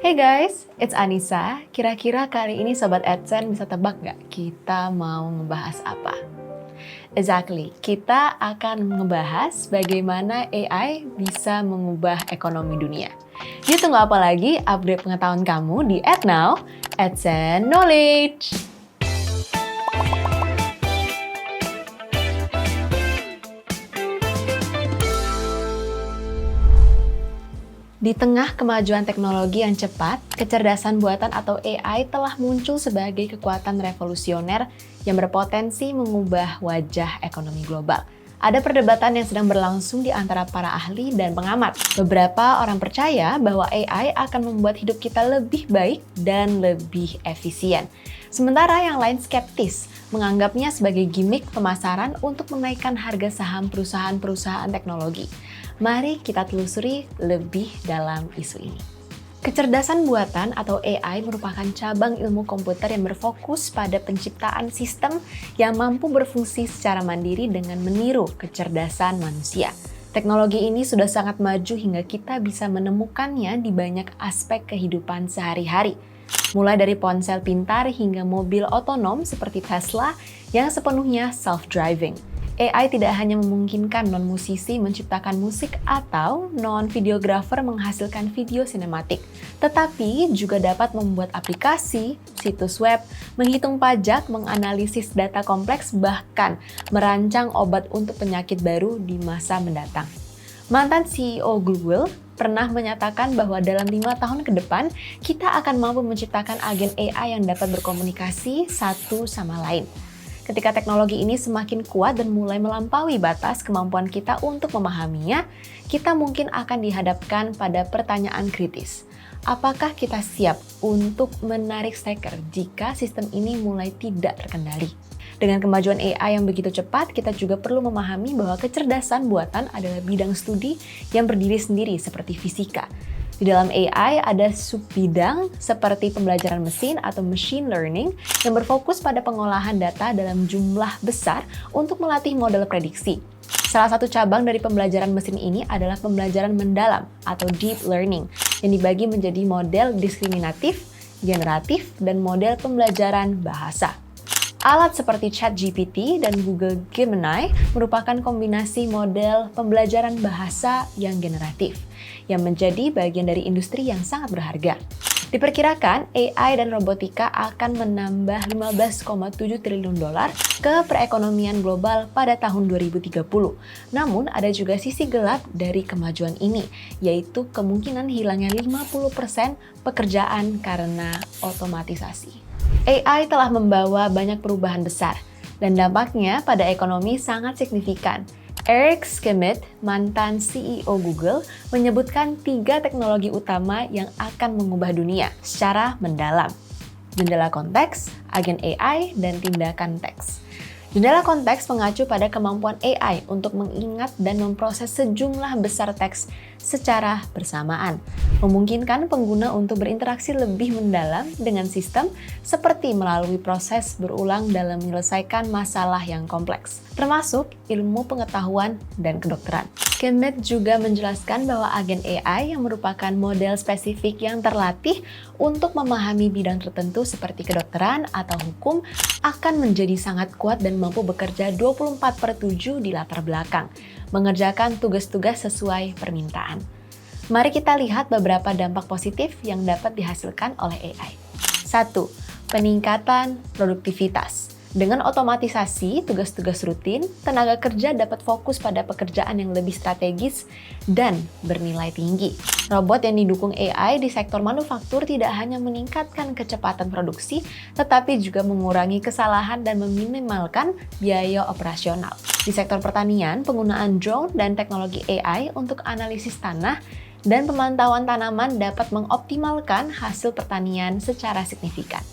Hey guys, it's Anissa. Kira-kira kali ini Sobat AdSense bisa tebak nggak kita mau ngebahas apa? Exactly, kita akan ngebahas bagaimana AI bisa mengubah ekonomi dunia. Yuk tunggu apa lagi, upgrade pengetahuan kamu di AdNow, AdSense Knowledge! Di tengah kemajuan teknologi yang cepat, kecerdasan buatan atau AI telah muncul sebagai kekuatan revolusioner yang berpotensi mengubah wajah ekonomi global. Ada perdebatan yang sedang berlangsung di antara para ahli dan pengamat. Beberapa orang percaya bahwa AI akan membuat hidup kita lebih baik dan lebih efisien. Sementara yang lain skeptis, menganggapnya sebagai gimmick pemasaran untuk menaikkan harga saham perusahaan-perusahaan teknologi. Mari kita telusuri lebih dalam isu ini. Kecerdasan buatan atau AI merupakan cabang ilmu komputer yang berfokus pada penciptaan sistem yang mampu berfungsi secara mandiri dengan meniru kecerdasan manusia. Teknologi ini sudah sangat maju hingga kita bisa menemukannya di banyak aspek kehidupan sehari-hari. Mulai dari ponsel pintar hingga mobil otonom seperti Tesla yang sepenuhnya self-driving. AI tidak hanya memungkinkan non-musisi menciptakan musik atau non-videographer menghasilkan video sinematik, tetapi juga dapat membuat aplikasi, situs web, menghitung pajak, menganalisis data kompleks, bahkan merancang obat untuk penyakit baru di masa mendatang. Mantan CEO Google pernah menyatakan bahwa dalam 5 tahun ke depan, kita akan mampu menciptakan agen AI yang dapat berkomunikasi satu sama lain. Ketika teknologi ini semakin kuat dan mulai melampaui batas kemampuan kita untuk memahaminya, kita mungkin akan dihadapkan pada pertanyaan kritis. Apakah kita siap untuk menarik steker jika sistem ini mulai tidak terkendali? Dengan kemajuan AI yang begitu cepat, kita juga perlu memahami bahwa kecerdasan buatan adalah bidang studi yang berdiri sendiri seperti fisika. Di dalam AI ada subbidang seperti pembelajaran mesin atau machine learning yang berfokus pada pengolahan data dalam jumlah besar untuk melatih model prediksi. Salah satu cabang dari pembelajaran mesin ini adalah pembelajaran mendalam atau deep learning yang dibagi menjadi model diskriminatif, generatif, dan model pembelajaran bahasa. Alat seperti ChatGPT dan Google Gemini merupakan kombinasi model pembelajaran bahasa yang generatif, yang menjadi bagian dari industri yang sangat berharga. Diperkirakan AI dan robotika akan menambah 15,7 triliun dolar ke perekonomian global pada tahun 2030. Namun ada juga sisi gelap dari kemajuan ini, yaitu kemungkinan hilangnya 50% pekerjaan karena otomatisasi. AI telah membawa banyak perubahan besar, dan dampaknya pada ekonomi sangat signifikan. Eric Schmidt, mantan CEO Google, menyebutkan 3 teknologi utama yang akan mengubah dunia secara mendalam. Jendela konteks, agen AI, dan tindakan teks. Jendela konteks mengacu pada kemampuan AI untuk mengingat dan memproses sejumlah besar teks secara bersamaan, memungkinkan pengguna untuk berinteraksi lebih mendalam dengan sistem seperti melalui proses berulang dalam menyelesaikan masalah yang kompleks, termasuk ilmu pengetahuan dan kedokteran. Schmidt juga menjelaskan bahwa agen AI yang merupakan model spesifik yang terlatih untuk memahami bidang tertentu seperti kedokteran atau hukum akan menjadi sangat kuat dan mampu bekerja 24/7 di latar belakang, mengerjakan tugas-tugas sesuai permintaan. Mari kita lihat beberapa dampak positif yang dapat dihasilkan oleh AI. 1. Peningkatan produktivitas. Dengan otomatisasi tugas-tugas rutin, tenaga kerja dapat fokus pada pekerjaan yang lebih strategis dan bernilai tinggi. Robot yang didukung AI di sektor manufaktur tidak hanya meningkatkan kecepatan produksi, tetapi juga mengurangi kesalahan dan meminimalkan biaya operasional. Di sektor pertanian, penggunaan drone dan teknologi AI untuk analisis tanah dan pemantauan tanaman dapat mengoptimalkan hasil pertanian secara signifikan.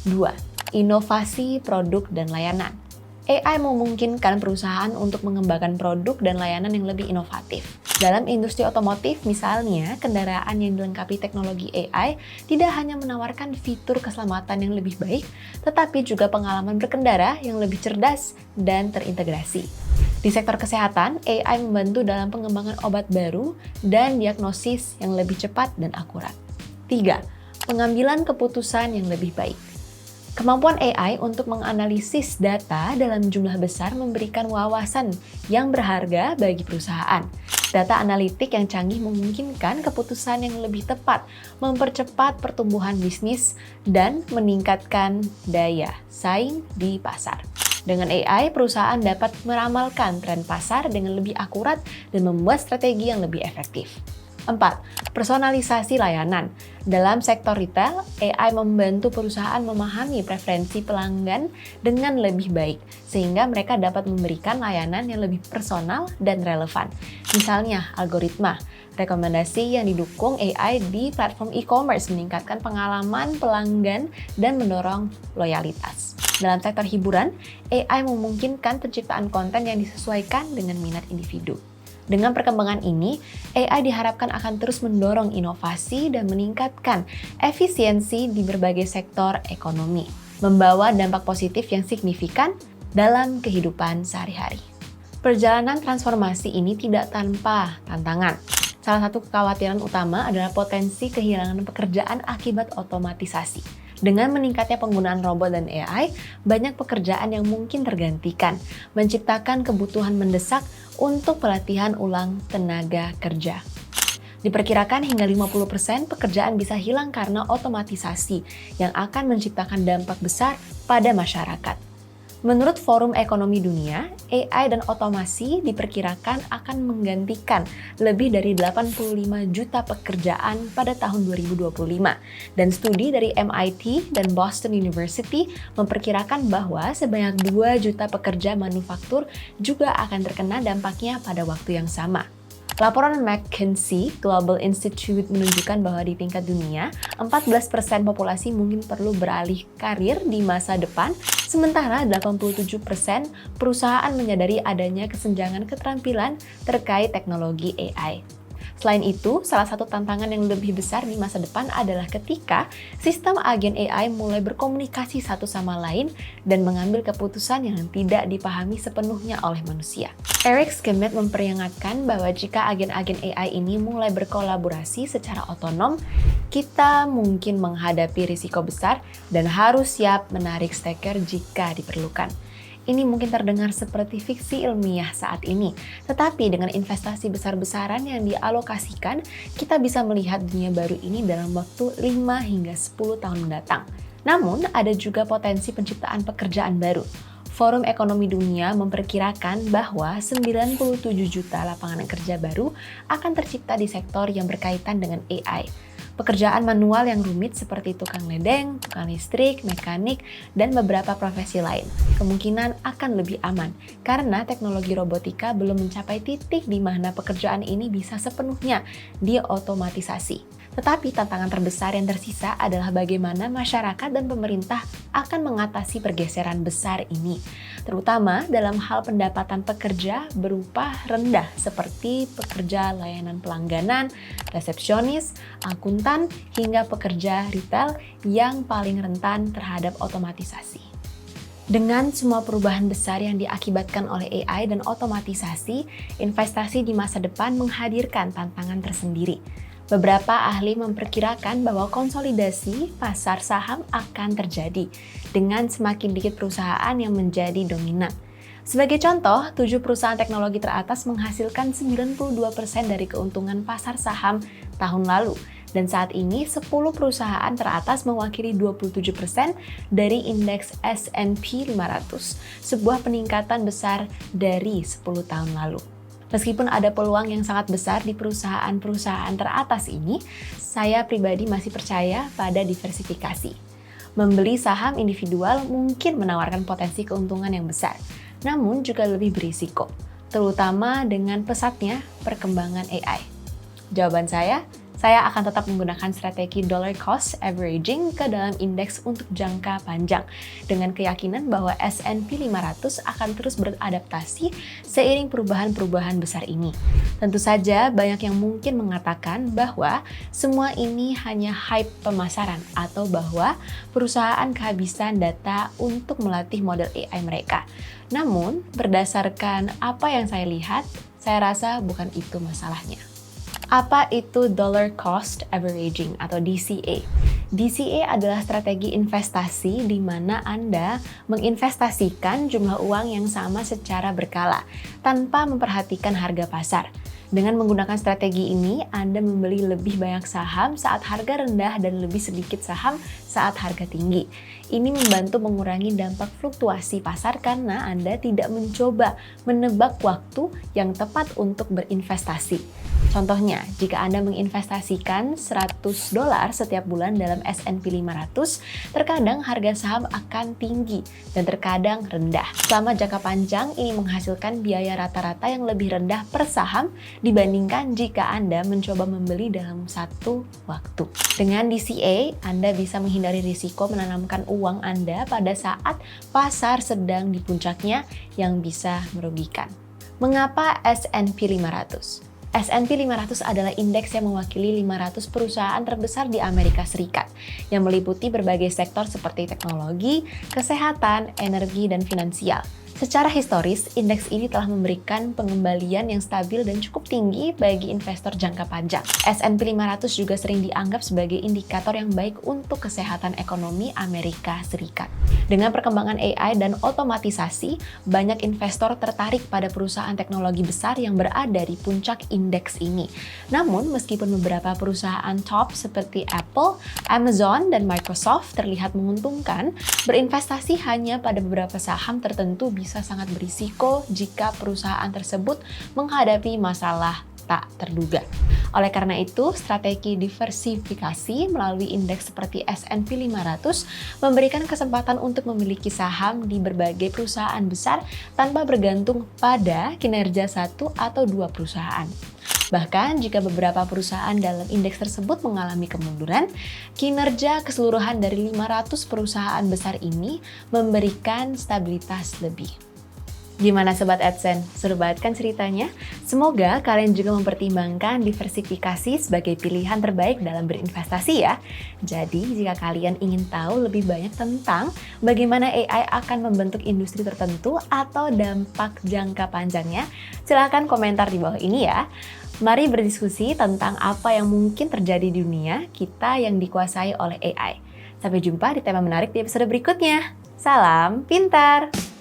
2. Inovasi produk dan layanan. AI memungkinkan perusahaan untuk mengembangkan produk dan layanan yang lebih inovatif. Dalam industri otomotif misalnya, kendaraan yang dilengkapi teknologi AI tidak hanya menawarkan fitur keselamatan yang lebih baik, tetapi juga pengalaman berkendara yang lebih cerdas dan terintegrasi. Di sektor kesehatan, AI membantu dalam pengembangan obat baru dan diagnosis yang lebih cepat dan akurat. 3. pengambilan keputusan yang lebih baik. Kemampuan AI untuk menganalisis data dalam jumlah besar memberikan wawasan yang berharga bagi perusahaan. Data analitik yang canggih memungkinkan keputusan yang lebih tepat, mempercepat pertumbuhan bisnis, dan meningkatkan daya saing di pasar. Dengan AI, perusahaan dapat meramalkan tren pasar dengan lebih akurat dan membuat strategi yang lebih efektif. 4. Personalisasi layanan. Dalam sektor retail, AI membantu perusahaan memahami preferensi pelanggan dengan lebih baik, sehingga mereka dapat memberikan layanan yang lebih personal dan relevan. Misalnya, algoritma rekomendasi yang didukung AI di platform e-commerce meningkatkan pengalaman pelanggan dan mendorong loyalitas. Dalam sektor hiburan, AI memungkinkan penciptaan konten yang disesuaikan dengan minat individu. Dengan perkembangan ini, AI diharapkan akan terus mendorong inovasi dan meningkatkan efisiensi di berbagai sektor ekonomi, membawa dampak positif yang signifikan dalam kehidupan sehari-hari. Perjalanan transformasi ini tidak tanpa tantangan. Salah satu kekhawatiran utama adalah potensi kehilangan pekerjaan akibat otomatisasi. Dengan meningkatnya penggunaan robot dan AI, banyak pekerjaan yang mungkin tergantikan, menciptakan kebutuhan mendesak untuk pelatihan ulang tenaga kerja. Diperkirakan hingga 50% pekerjaan bisa hilang karena otomatisasi yang akan menciptakan dampak besar pada masyarakat. Menurut Forum Ekonomi Dunia, AI dan otomasi diperkirakan akan menggantikan lebih dari 85 juta pekerjaan pada tahun 2025. Dan studi dari MIT dan Boston University memperkirakan bahwa sebanyak 2 juta pekerja manufaktur juga akan terkena dampaknya pada waktu yang sama. Laporan McKinsey Global Institute menunjukkan bahwa di tingkat dunia, 14% populasi mungkin perlu beralih karir di masa depan, sementara 87% perusahaan menyadari adanya kesenjangan keterampilan terkait teknologi AI. Selain itu, salah satu tantangan yang lebih besar di masa depan adalah ketika sistem agen AI mulai berkomunikasi satu sama lain dan mengambil keputusan yang tidak dipahami sepenuhnya oleh manusia. Eric Schmidt memperingatkan bahwa jika agen-agen AI ini mulai berkolaborasi secara otonom, kita mungkin menghadapi risiko besar dan harus siap menarik steker jika diperlukan. Ini mungkin terdengar seperti fiksi ilmiah saat ini, tetapi dengan investasi besar-besaran yang dialokasikan, kita bisa melihat dunia baru ini dalam waktu 5 hingga 10 tahun mendatang. Namun, ada juga potensi penciptaan pekerjaan baru. Forum Ekonomi Dunia memperkirakan bahwa 97 juta lapangan kerja baru akan tercipta di sektor yang berkaitan dengan AI. Pekerjaan manual yang rumit seperti tukang ledeng, tukang listrik, mekanik, dan beberapa profesi lain kemungkinan akan lebih aman karena teknologi robotika belum mencapai titik di mana pekerjaan ini bisa sepenuhnya diotomatisasi. Tetapi tantangan terbesar yang tersisa adalah bagaimana masyarakat dan pemerintah akan mengatasi pergeseran besar ini, terutama dalam hal pendapatan pekerja berupa rendah seperti pekerja layanan pelangganan, resepsionis, akuntan, hingga pekerja retail yang paling rentan terhadap otomatisasi. Dengan semua perubahan besar yang diakibatkan oleh AI dan otomatisasi, investasi di masa depan menghadirkan tantangan tersendiri. Beberapa ahli memperkirakan bahwa konsolidasi pasar saham akan terjadi dengan semakin dikit perusahaan yang menjadi dominan. Sebagai contoh, 7 perusahaan teknologi teratas menghasilkan 92% dari keuntungan pasar saham tahun lalu. Dan saat ini 10 perusahaan teratas mewakili 27% dari indeks S&P 500, sebuah peningkatan besar dari 10 tahun lalu. Meskipun ada peluang yang sangat besar di perusahaan-perusahaan teratas ini, saya pribadi masih percaya pada diversifikasi. Membeli saham individual mungkin menawarkan potensi keuntungan yang besar, namun juga lebih berisiko, terutama dengan pesatnya perkembangan AI. Jawaban saya akan tetap menggunakan strategi dollar cost averaging ke dalam indeks untuk jangka panjang, dengan keyakinan bahwa S&P 500 akan terus beradaptasi seiring perubahan-perubahan besar ini. Tentu saja banyak yang mungkin mengatakan bahwa semua ini hanya hype pemasaran atau bahwa perusahaan kehabisan data untuk melatih model AI mereka. Namun, berdasarkan apa yang saya lihat, saya rasa bukan itu masalahnya. Apa itu Dollar Cost Averaging atau DCA? DCA adalah strategi investasi di mana Anda menginvestasikan jumlah uang yang sama secara berkala tanpa memperhatikan harga pasar. Dengan menggunakan strategi ini, Anda membeli lebih banyak saham saat harga rendah dan lebih sedikit saham saat harga tinggi. Ini membantu mengurangi dampak fluktuasi pasar karena Anda tidak mencoba menebak waktu yang tepat untuk berinvestasi. Contohnya, jika Anda menginvestasikan $100 setiap bulan dalam S&P 500, terkadang harga saham akan tinggi dan terkadang rendah. Selama jangka panjang, ini menghasilkan biaya rata-rata yang lebih rendah per saham dibandingkan jika Anda mencoba membeli dalam satu waktu. Dengan DCA, Anda bisa menghindari risiko menanamkan uang Anda pada saat pasar sedang di puncaknya yang bisa merugikan. Mengapa S&P 500? S&P 500 adalah indeks yang mewakili 500 perusahaan terbesar di Amerika Serikat yang meliputi berbagai sektor seperti teknologi, kesehatan, energi, dan finansial. Secara historis, indeks ini telah memberikan pengembalian yang stabil dan cukup tinggi bagi investor jangka panjang. S&P 500 juga sering dianggap sebagai indikator yang baik untuk kesehatan ekonomi Amerika Serikat. Dengan perkembangan AI dan otomatisasi, banyak investor tertarik pada perusahaan teknologi besar yang berada di puncak indeks ini. Namun, meskipun beberapa perusahaan top seperti Apple, Amazon, dan Microsoft terlihat menguntungkan, berinvestasi hanya pada beberapa saham tertentu bisa sangat berisiko jika perusahaan tersebut menghadapi masalah tak terduga. Oleh karena itu, strategi diversifikasi melalui indeks seperti S&P 500 memberikan kesempatan untuk memiliki saham di berbagai perusahaan besar tanpa bergantung pada kinerja satu atau dua perusahaan. Bahkan jika beberapa perusahaan dalam indeks tersebut mengalami kemunduran, kinerja keseluruhan dari 500 perusahaan besar ini memberikan stabilitas lebih. Gimana Sobat AdSense? Seru banget kan ceritanya? Semoga kalian juga mempertimbangkan diversifikasi sebagai pilihan terbaik dalam berinvestasi ya. Jadi jika kalian ingin tahu lebih banyak tentang bagaimana AI akan membentuk industri tertentu atau dampak jangka panjangnya, silahkan komentar di bawah ini ya. Mari berdiskusi tentang apa yang mungkin terjadi di dunia kita yang dikuasai oleh AI. Sampai jumpa di tema menarik di episode berikutnya. Salam pintar!